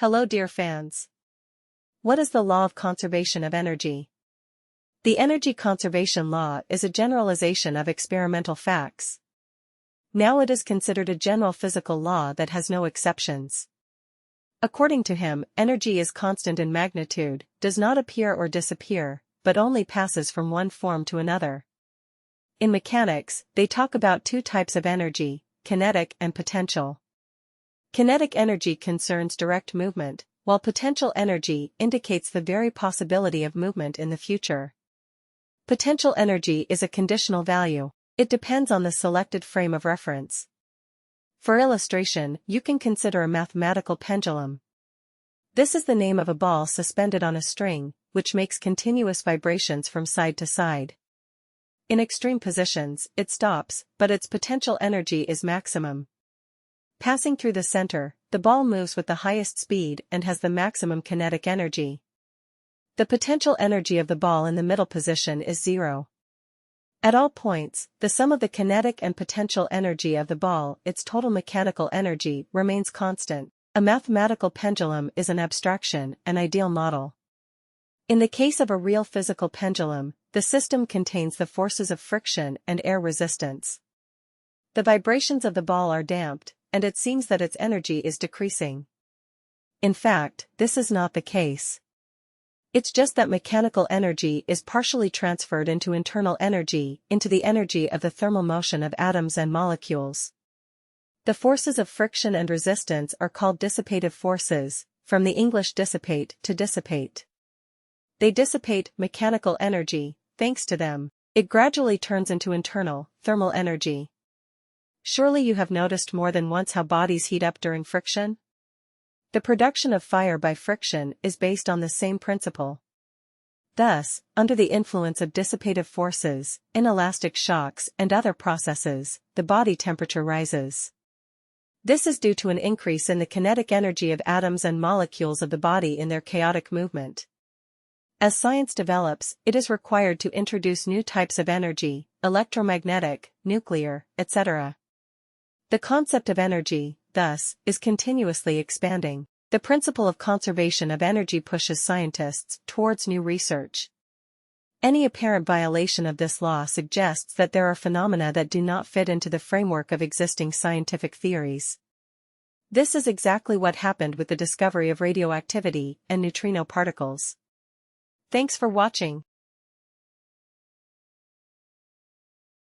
Hello dear fans. What is the law of conservation of energy? The energy conservation law is a generalization of experimental facts. Now it is considered a general physical law that has no exceptions. According to him, energy is constant in magnitude, does not appear or disappear, but only passes from one form to another. In mechanics, they talk about two types of energy, kinetic and potential. Kinetic energy concerns direct movement, while potential energy indicates the very possibility of movement in the future. Potential energy is a conditional value. It depends on the selected frame of reference. For illustration, you can consider a mathematical pendulum. This is the name of a ball suspended on a string, which makes continuous vibrations from side to side. In extreme positions, it stops, but its potential energy is maximum. Passing through the center, the ball moves with the highest speed and has the maximum kinetic energy. The potential energy of the ball in the middle position is zero. At all points, the sum of the kinetic and potential energy of the ball, its total mechanical energy, remains constant. A mathematical pendulum is an abstraction, an ideal model. In the case of a real physical pendulum, the system contains the forces of friction and air resistance. The vibrations of the ball are damped, and it seems that its energy is decreasing. In fact, this is not the case. It's just that mechanical energy is partially transferred into internal energy, into the energy of the thermal motion of atoms and molecules. The forces of friction and resistance are called dissipative forces, from the English dissipate to dissipate. They dissipate mechanical energy. Thanks to them, it gradually turns into internal, thermal energy. Surely you have noticed more than once how bodies heat up during friction? The production of fire by friction is based on the same principle. Thus, under the influence of dissipative forces, inelastic shocks and other processes, the body temperature rises. This is due to an increase in the kinetic energy of atoms and molecules of the body in their chaotic movement. As science develops, it is required to introduce new types of energy, electromagnetic, nuclear, etc. The concept of energy, thus, is continuously expanding. The principle of conservation of energy pushes scientists towards new research. Any apparent violation of this law suggests that there are phenomena that do not fit into the framework of existing scientific theories. This is exactly what happened with the discovery of radioactivity and neutrino particles. Thanks for watching.